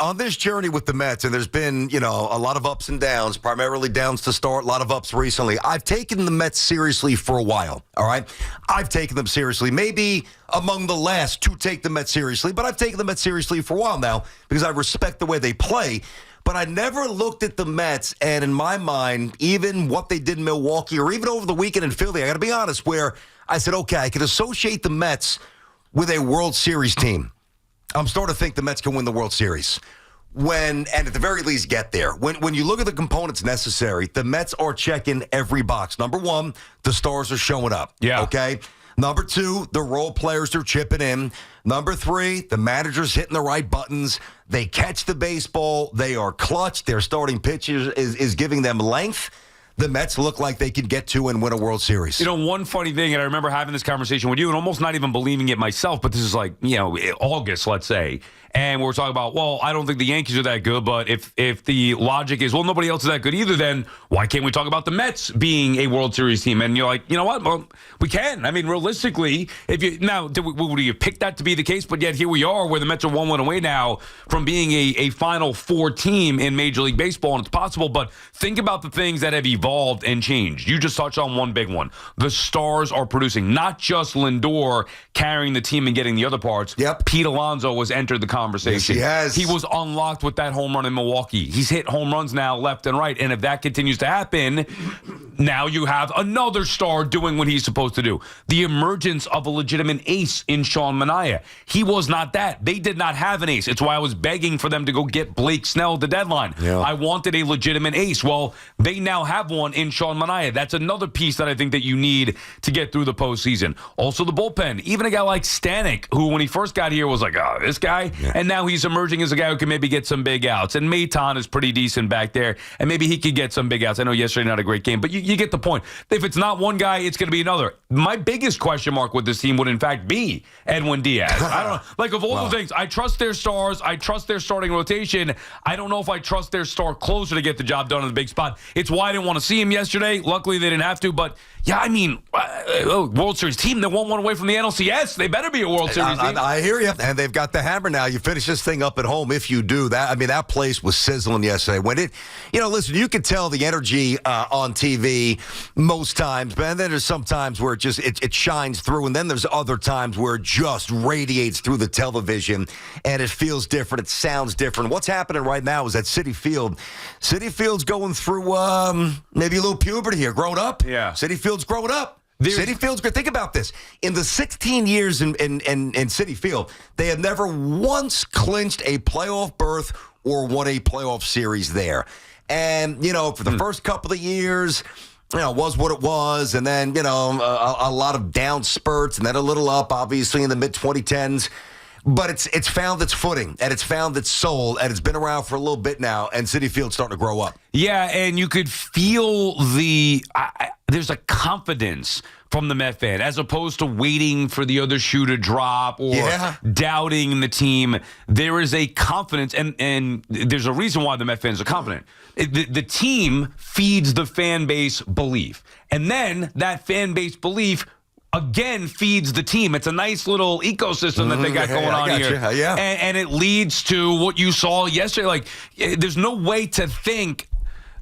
On this journey with the Mets, and there's been, a lot of ups and downs, primarily downs to start, a lot of ups recently. I've taken the Mets seriously for a while, all right? I've taken them seriously. Maybe among the last to take the Mets seriously, but I've taken the Mets seriously for a while now because I respect the way they play. But I never looked at the Mets, and in my mind, even what they did in Milwaukee or even over the weekend in Philly, I got to be honest, where I said, okay, I could associate the Mets with a World Series team. I'm starting to think the Mets can win the World Series. And at the very least, get there. When you look at the components necessary, the Mets are checking every box. Number one, the stars are showing up. Yeah. Okay? Number two, the role players are chipping in. Number three, the manager's hitting the right buttons. They catch the baseball. They are clutch. Their starting pitcher is giving them length. The Mets look like they could get to and win a World Series. One funny thing, and I remember having this conversation with you and almost not even believing it myself, but this is like, August, let's say. And we're talking about, well, I don't think the Yankees are that good, but if the logic is, well, nobody else is that good either, then why can't we talk about the Mets being a World Series team? And you're like, you know what? Well, we can. I mean, realistically, would you pick that to be the case? But yet here we are where the Mets are 1 win away now from being a Final Four team in Major League Baseball, and it's possible. But think about the things that have evolved and changed. You just touched on one big one. The stars are producing, not just Lindor carrying the team and getting the other parts. Yep. Pete Alonso has entered the conversation. Yes, he has. He was unlocked with that home run in Milwaukee. He's hit home runs now left and right. And if that continues to happen, now you have another star doing what he's supposed to do. The emergence of a legitimate ace in Sean Manaea. He was not that. They did not have an ace. It's why I was begging for them to go get Blake Snell at the deadline. Yeah. I wanted a legitimate ace. Well, they now have one in Sean Manaea. That's another piece that I think that you need to get through the postseason. Also the bullpen. Even a guy like Stanek, who when he first got here was like, oh, this guy. Yeah. And now he's emerging as a guy who can maybe get some big outs. And Maton is pretty decent back there. And maybe he could get some big outs. I know yesterday not a great game, but you get the point. If it's not one guy, it's going to be another. My biggest question mark with this team would in fact be Edwin Diaz. I don't know. Like of all the things, I trust their stars. I trust their starting rotation. I don't know if I trust their star closer to get the job done in the big spot. It's why I didn't want to see him yesterday. Luckily, they didn't have to. But yeah, I mean, World Series team that won't want away from the NLCS. They better be a World Series team. I hear you. And they've got the hammer now. You finish this thing up at home if you do that. I mean, that place was sizzling yesterday. When listen, you could tell the energy on TV most times, but then there's some times where it shines through, and then there's other times where it just radiates through the television, and it feels different. It sounds different. What's happening right now is at Citi Field. Citi Field's going through maybe a little puberty here. Growing up. Yeah. Citi Field's growing up. Citi Field's good. Think about this. In the 16 years in Citi Field, they have never once clinched a playoff berth or won a playoff series there. And, for the first couple of years, it was what it was. And then, a lot of down spurts and then a little up, obviously, in the mid-2010s. But it's found its footing, and it's found its soul, and it's been around for a little bit now, and Citi Field's starting to grow up. Yeah, and you could feel there's a confidence from the Met fan, as opposed to waiting for the other shoe to drop or doubting the team. There is a confidence, and there's a reason why the Met fans are confident. The team feeds the fan base belief, and then that fan base belief again feeds the team. It's a nice little ecosystem that they got going on here. Yeah. And it leads to what you saw yesterday. Like, there's no way to think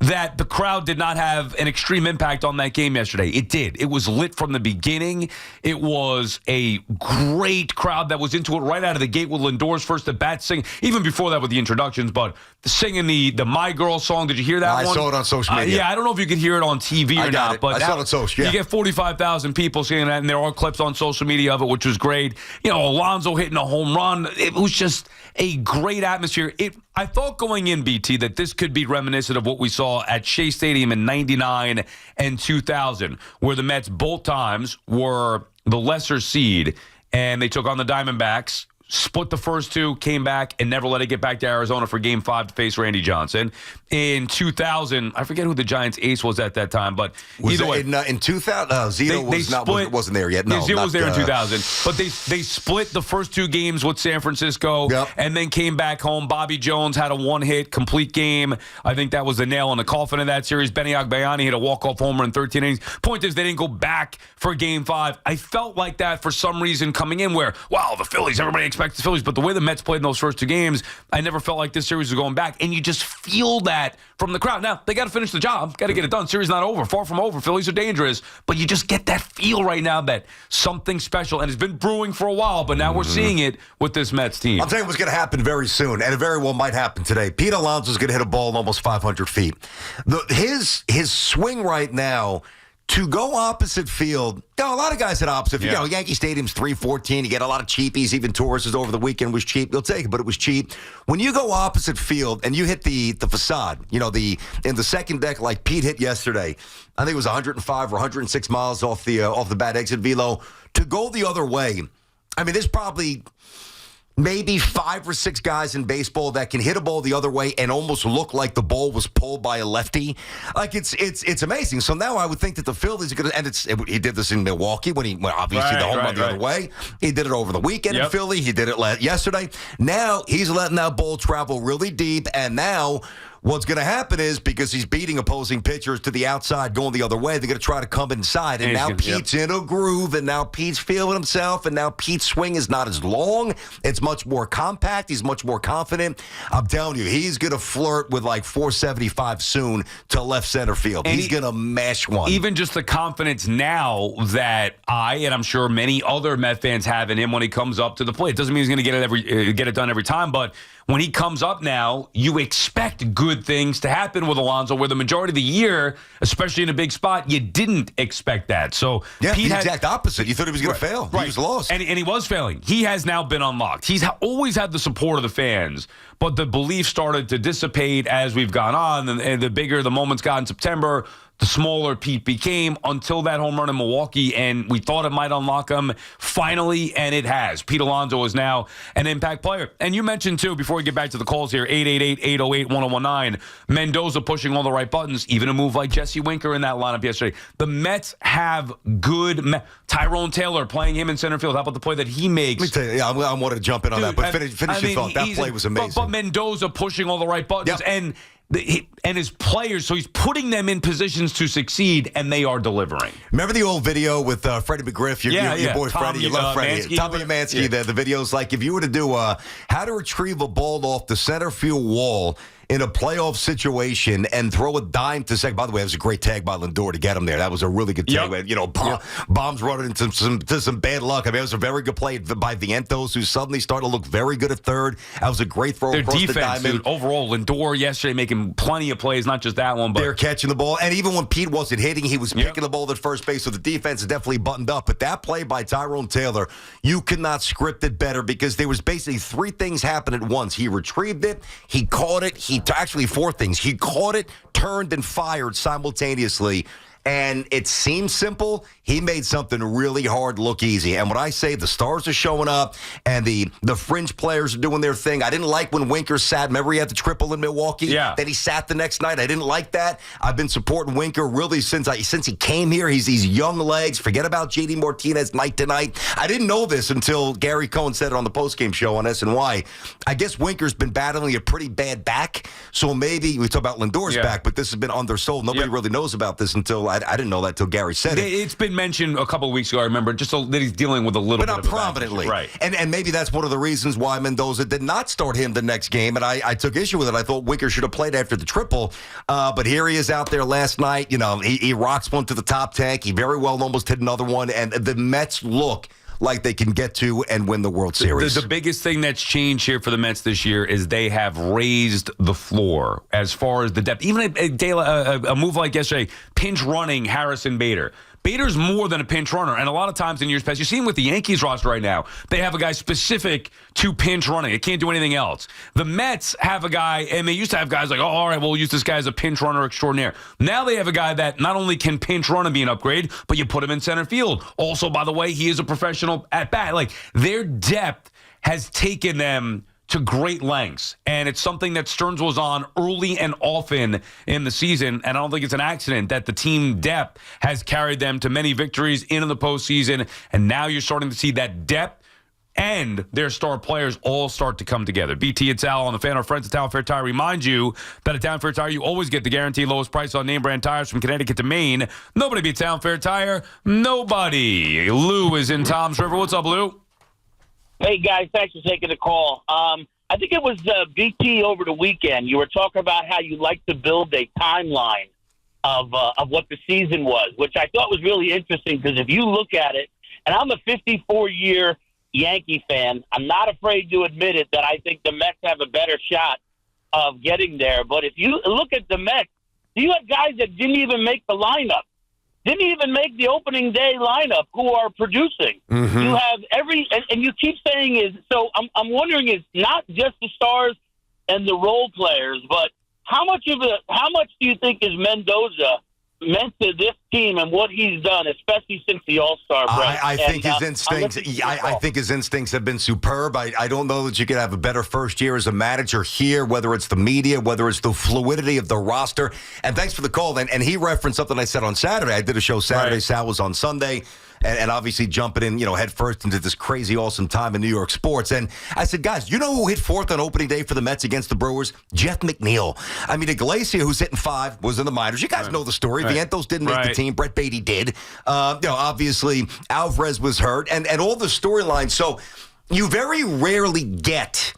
that the crowd did not have an extreme impact on that game yesterday. It did. It was lit from the beginning. It was a great crowd that was into it right out of the gate with Lindor's first at bat singing, even before that with the introductions, but singing the My Girl song. Did you hear that one? I saw it on social media. Yeah, I don't know if you could hear it on TV or not. But I saw it on social, yeah. You get 45,000 people singing that, and there are clips on social media of it, which was great. Alonso hitting a home run. It was just a great atmosphere. I thought going in, BT, that this could be reminiscent of what we saw at Shea Stadium in 99 and 2000, where the Mets both times were the lesser seed, and they took on the Diamondbacks, split the first two, came back, and never let it get back to Arizona for Game 5 to face Randy Johnson. In 2000, I forget who the Giants' ace was at that time, but either way. In 2000, Zito wasn't there yet. No, Zito was there in 2000. But they split the first two games with San Francisco and then came back home. Bobby Jones had a one-hit complete game. I think that was the nail in the coffin of that series. Benny Agbayani hit a walk-off homer in 13 innings. Point is, they didn't go back for Game 5. I felt like that for some reason coming in where, wow, the Phillies, everybody expect the Phillies, but the way the Mets played in those first 2 games, I never felt like this series was going back. And you just feel that from the crowd. Now, they got to finish the job. Got to get it done. Series not over. Far from over. Phillies are dangerous. But you just get that feel right now that something special, and it's been brewing for a while, but now we're seeing it with this Mets team. I'll tell you what's going to happen very soon, and it very well might happen today. Pete Alonso's going to hit a ball almost 500 feet. His swing right now, to go opposite field, a lot of guys hit opposite field. Yeah. Yankee Stadium's $314. You get a lot of cheapies. Even tourists over the weekend was cheap. You'll take it, but it was cheap. When you go opposite field and you hit the facade, in the second deck like Pete hit yesterday, I think it was 105 or 106 miles off the bad exit velo. To go the other way, I mean, there's probably maybe 5 or 6 guys in baseball that can hit a ball the other way and almost look like the ball was pulled by a lefty. Like it's amazing. So now I would think that the Phillies are going to, and he did this in Milwaukee when he obviously the home run the other way. He did it over the weekend in Philly. He did it yesterday. Now he's letting that ball travel really deep, and now what's going to happen is, because he's beating opposing pitchers to the outside going the other way, they're going to try to come inside. And now Pete's in a groove, and now Pete's feeling himself, and now Pete's swing is not as long. It's much more compact. He's much more confident. I'm telling you, he's going to flirt with like 475 soon to left center field. And he's going to mash one. Even just the confidence now that and I'm sure many other Met fans have in him when he comes up to the plate. It doesn't mean he's going to get it done every time, but when he comes up now, you expect good things to happen with Alonso, where the majority of the year, especially in a big spot, you didn't expect that. So Pete the exact opposite. You thought he was going to fail. Right. He was lost. And he was failing. He has now been unlocked. He's always had the support of the fans, but the belief started to dissipate as we've gone on, and the bigger the moments got in September, the smaller Pete became, until that home run in Milwaukee, and we thought it might unlock him finally, and it has. Pete Alonso is now an impact player. And you mentioned, too, before we get back to the calls here, 888-808-1019, Mendoza pushing all the right buttons, even a move like Jesse Winker in that lineup yesterday. The Mets have good Tyrone Taylor playing him in center field. How about the play that he makes? Let me tell you, I wanted to jump in on that, but finish your thought. That play was amazing. But Mendoza pushing all the right buttons, and his players, so he's putting them in positions to succeed, and they are delivering. Remember the old video with Freddie McGriff, your boy Freddie, you love Freddie. Tommy Mansky, the video's like, if you were to do how to retrieve a ball off the center field wall in a playoff situation and throw a dime to second. By the way, it was a great tag by Lindor to get him there. That was a really good tag. Bombs running into some bad luck. I mean, it was a very good play by Vientos, who suddenly started to look very good at third. That was a great throw across the diamond. Dude, overall, Lindor yesterday making plenty of plays, not just that one. But they're catching the ball. And even when Pete wasn't hitting, he was picking the ball at first base. So the defense is definitely buttoned up. But that play by Tyrone Taylor, you could not script it better, because there was basically 3 things happening at once. He retrieved it, he caught it, actually 4 things. He caught it, turned, and fired simultaneously. And it seems simple. He made something really hard look easy. And when I say the stars are showing up and the fringe players are doing their thing, I didn't like when Winker sat. Remember he had the triple in Milwaukee? Yeah. Then he sat the next night. I didn't like that. I've been supporting Winker really since he came here. He's these young legs. Forget about JD Martinez night to night. I didn't know this until Gary Cohen said it on the postgame show on SNY. I guess Winker's been battling a pretty bad back. So maybe we talk about Lindor's back, but this has been undersold. Nobody really knows about this until I didn't know that until Gary said it. It's been mentioned a couple of weeks ago, I remember, just that he's dealing with a little bit but not prominently. Right. And maybe that's one of the reasons why Mendoza did not start him the next game, and I took issue with it. I thought Winker should have played after the triple, but here he is out there last night. He rocks one to the top tank. He very well almost hit another one, and the Mets look like they can get to and win the World Series. The biggest thing that's changed here for the Mets this year is they have raised the floor as far as the depth. Even a move like yesterday, pinch running Harrison Bader. Bader's more than a pinch runner, and a lot of times in years past, you see him with the Yankees roster right now. They have a guy specific to pinch running. It can't do anything else. The Mets have a guy, and they used to have guys like, all right, we'll use this guy as a pinch runner extraordinaire. Now they have a guy that not only can pinch run and be an upgrade, but you put him in center field. Also, by the way, he is a professional at bat. Like, their depth has taken them to great lengths, and it's something that Stearns was on early and often in the season, and I don't think it's an accident that the team depth has carried them to many victories into the postseason, and now you're starting to see that depth and their star players all start to come together. BT, it's Al on the Fan. Our friends at Town Fair Tire remind you that at Town Fair Tire, you always get the guaranteed lowest price on name brand tires from Connecticut to Maine. Nobody beats Town Fair Tire. Nobody. Lou is in Tom's River. What's up, Lou? Hey, guys, thanks for taking the call. I think it was BT over the weekend. You were talking about how you like to build a timeline of what the season was, which I thought was really interesting because if you look at it, and I'm a 54-year Yankee fan, I'm not afraid to admit it that I think the Mets have a better shot of getting there. But if you look at the Mets, you have guys that didn't even make the lineup. Didn't even make the opening day lineup who are producing. Mm-hmm. You have and you keep saying is, so I'm wondering is not just the stars and the role players, but how much do you think is Mendoza meant to this team and what he's done, especially since the All-Star break? I think his instincts. I think his instincts have been superb. I don't know that you could have a better first year as a manager here, whether it's the media, whether it's the fluidity of the roster. And thanks for the call. And he referenced something I said on Saturday. I did a show Saturday. Right. Sal was on Sunday. And obviously jumping in, head first into this crazy awesome time in New York sports. And I said, guys, you know who hit fourth on opening day for the Mets against the Brewers? Jeff McNeil. I mean, Iglesias, who's hitting 5, was in the minors. You guys know the story. Right. Vientos didn't make the team. Brett Beatty did. Obviously, Alvarez was hurt. And all the storylines. So you very rarely get...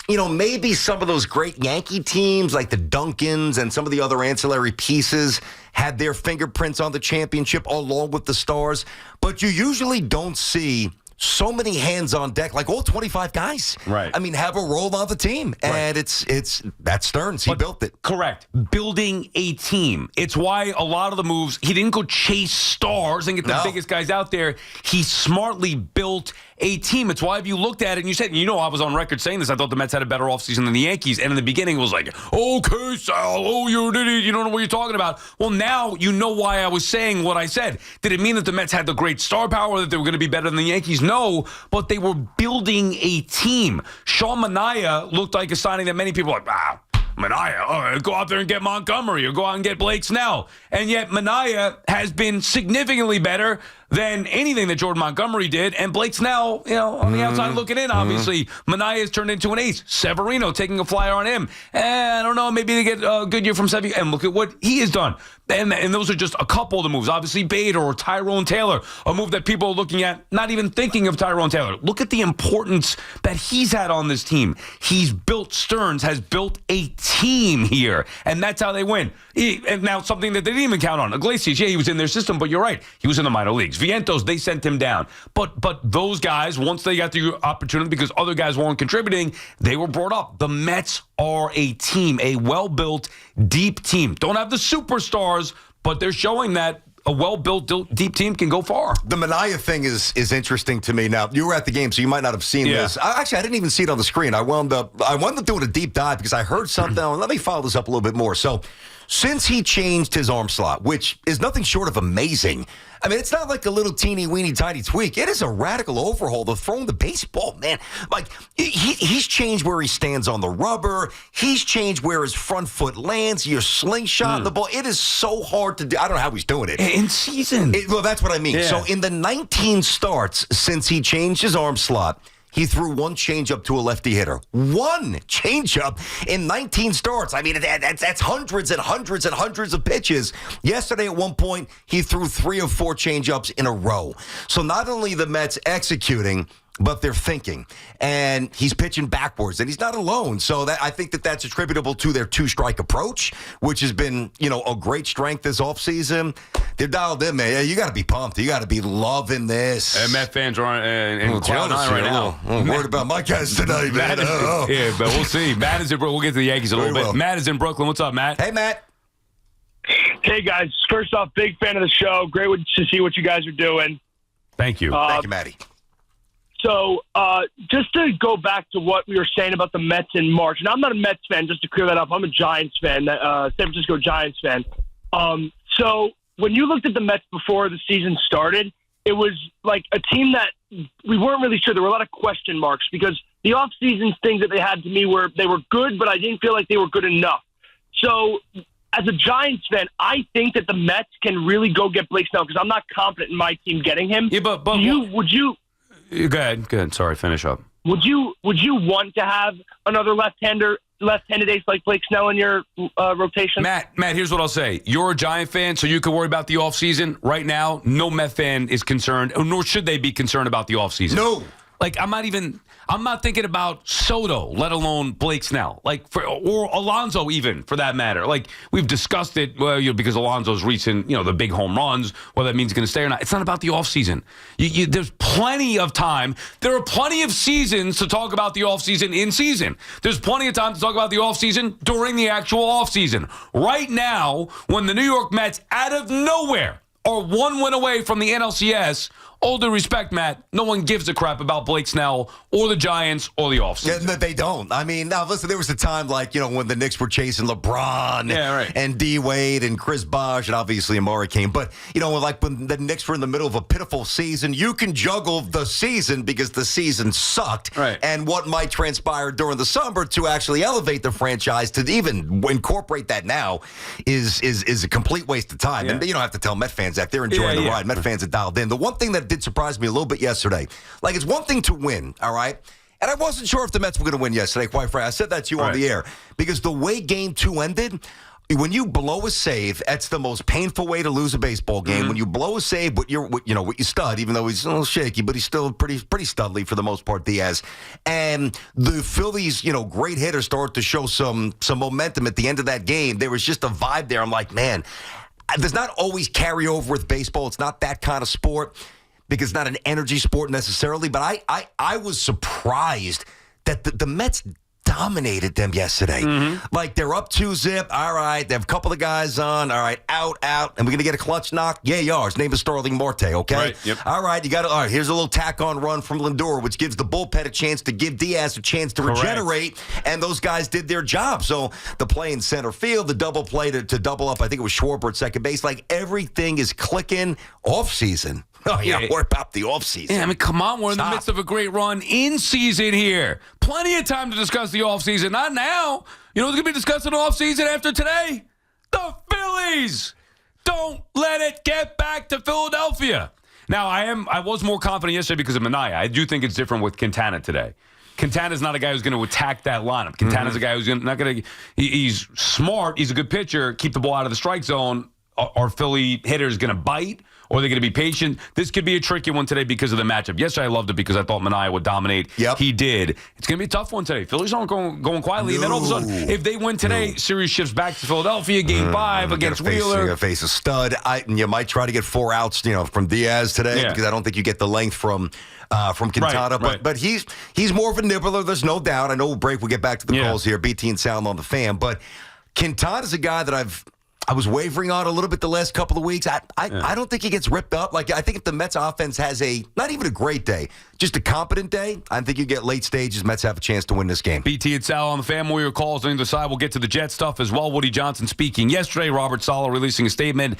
maybe some of those great Yankee teams like the Duncans and some of the other ancillary pieces had their fingerprints on the championship along with the stars. But you usually don't see so many hands on deck, like all 25 guys. Right. I mean, have a role on the team. And that's Stearns. He built it. Correct. Building a team. It's why a lot of the moves, he didn't go chase stars and get the biggest guys out there. He smartly built a team. It's why if you looked at it and you said, I was on record saying this, I thought the Mets had a better offseason than the Yankees. And in the beginning, it was like, okay, Sal, you're an idiot. You don't know what you're talking about. Well, now you know why I was saying what I said. Did it mean that the Mets had the great star power, that they were going to be better than the Yankees? No, but they were building a team. Sean Manaea looked like a signing that many people were like, Manaea, go out there and get Montgomery or go out and get Blake Snell. And yet Manaea has been significantly better than anything that Jordan Montgomery did. And Blake Snell, on the outside looking in, obviously. Manaea has turned into an ace. Severino taking a flyer on him. I don't know, maybe they get a good year from Sevi. And look at what he has done. And those are just a couple of the moves. Obviously, Bader or Tyrone Taylor, a move that people are looking at, not even thinking of Tyrone Taylor. Look at the importance that he's had on this team. Stearns has built a team here, and that's how they win. And now something that they didn't even count on. Iglesias, he was in their system, but you're right. He was in the minor leagues. Vientos, they sent him down. But those guys, once they got the opportunity because other guys weren't contributing, they were brought up. The Mets are a team, a well-built, deep team. Don't have the superstars, but they're showing that a well-built, deep team can go far. The Manaea thing is interesting to me. Now, you were at the game, so you might not have seen this. I didn't even see it on the screen. I wound up doing a deep dive because I heard something. Let me follow this up a little bit more. So, since he changed his arm slot, which is nothing short of amazing, I mean, it's not like a little teeny weeny tiny tweak. It is a radical overhaul of throwing the baseball, man. Like, he's changed where he stands on the rubber. He's changed where his front foot lands, your slingshot, the ball. It is so hard to do. I don't know how he's doing it. In season. Well, that's what I mean. Yeah. So in the 19 starts since he changed his arm slot, he threw one changeup to a lefty hitter. One changeup in 19 starts. I mean, that's hundreds and hundreds and hundreds of pitches. Yesterday, at one point, he threw 3 or 4 changeups in a row. So not only the Mets executing, but they're thinking. And he's pitching backwards, and he's not alone. So I think that's attributable to their 2-strike approach, which has been, a great strength this offseason. They're dialed in, man. You got to be pumped. You got to be loving this. And Met fans are in cloud nine right now. I'm worried about my guys tonight, man. Yeah, but we'll see. Matt is in Brooklyn. We'll get to the Yankees a little bit. Matt is in Brooklyn. What's up, Matt? Hey, Matt. Hey, guys. First off, big fan of the show. Great to see what you guys are doing. Thank you. Thank you, Matty. So, just to go back to what we were saying about the Mets in March, and I'm not a Mets fan, just to clear that up. I'm a Giants fan, San Francisco Giants fan. So, when you looked at the Mets before the season started, it was like a team that we weren't really sure. There were a lot of question marks because the offseason things that they had to me were good, but I didn't feel like they were good enough. So, as a Giants fan, I think that the Mets can really go get Blake Snell because I'm not confident in my team getting him. Yeah, but would you? Go ahead. Sorry, finish up. Would you want to have another left-handed ace like Blake Snell in your rotation? Matt, here's what I'll say. You're a Giant fan, so you can worry about the offseason. Right now, no Met fan is concerned, nor should they be concerned about the offseason. No. Like, I'm not thinking about Soto, let alone Blake Snell, or Alonso even, for that matter. Like, we've discussed it, because Alonso's recent, the big home runs, whether that means he's going to stay or not. It's not about the offseason. There's plenty of time. There are plenty of seasons to talk about the offseason in season. There's plenty of time to talk about the offseason during the actual offseason. Right now, when the New York Mets, out of nowhere, are one win away from the NLCS, all due respect, Matt, no one gives a crap about Blake Snell or the Giants or the offseason. Yeah, they don't. I mean, now listen, there was a time when the Knicks were chasing LeBron and D Wade and Chris Bosh and obviously Amari came. But, when the Knicks were in the middle of a pitiful season, you can juggle the season because the season sucked. Right. And what might transpire during the summer to actually elevate the franchise to even incorporate that now is a complete waste of time. Yeah. And you don't have to tell Met fans that. They're enjoying the ride. Met fans are dialed in. The one thing that did surprise me a little bit yesterday, it's one thing to win, all right? And I wasn't sure if the Mets were going to win yesterday, quite frankly. I said that to you on the air. Because the way Game 2 ended, when you blow a save, that's the most painful way to lose a baseball game. When you blow a save, with your stud, even though he's a little shaky, but he's still pretty studly for the most part, Diaz. And the Phillies, great hitters started to show some momentum at the end of that game. There was just a vibe there. I'm like, man, there's not always carryover with baseball. It's not that kind of sport because it's not an energy sport necessarily. But I was surprised that the Mets dominated them yesterday. They're up 2-0. All right. They have a couple of guys on. All right. Out. And we're going to get a clutch knock. Yeah, yours. Name is Starling Marte. Okay. Right. Yep. All right. All right. Here's a little tack on run from Lindor, which gives the bullpen a chance to give Diaz a chance to regenerate. And those guys did their job. So the play in center field, the double play to double up. I think it was Schwarber at second base. Everything is clicking off season. Oh, yeah, what about the offseason? Yeah, I mean, come on. We're in the midst of a great run in season here. Plenty of time to discuss the offseason. Not now. You know who's going to be discussing the offseason after today? The Phillies. Don't let it get back to Philadelphia. Now, I was more confident yesterday because of Manaea. I do think it's different with Quintana today. Quintana's not a guy who's going to attack that lineup. Quintana's a guy who's not going to – he's smart. He's a good pitcher. Keep the ball out of the strike zone. Are Philly hitters going to bite? Or are they going to be patient? This could be a tricky one today because of the matchup. Yesterday, I loved it because I thought Manaea would dominate. Yep. He did. It's going to be a tough one today. Phillies aren't going quietly. And then all of a sudden, if they win today, series shifts back to Philadelphia, Game 5 against Wheeler. You're going to face a stud. You might try to get 4 outs, from Diaz today because I don't think you get the length from Quintana. But he's more of a nibbler. There's no doubt. I know we'll get back to the calls here. BT and Sound on the Fan. But Quintana's a guy that I was wavering on a little bit the last couple of weeks. I don't think he gets ripped up. I think if the Mets offense has not even a great day, just a competent day, I think you get late stages. Mets have a chance to win this game. BT and Sal on the Fan. More your calls on either side. We'll get to the Jet stuff as well. Woody Johnson speaking yesterday. Robert Saleh releasing a statement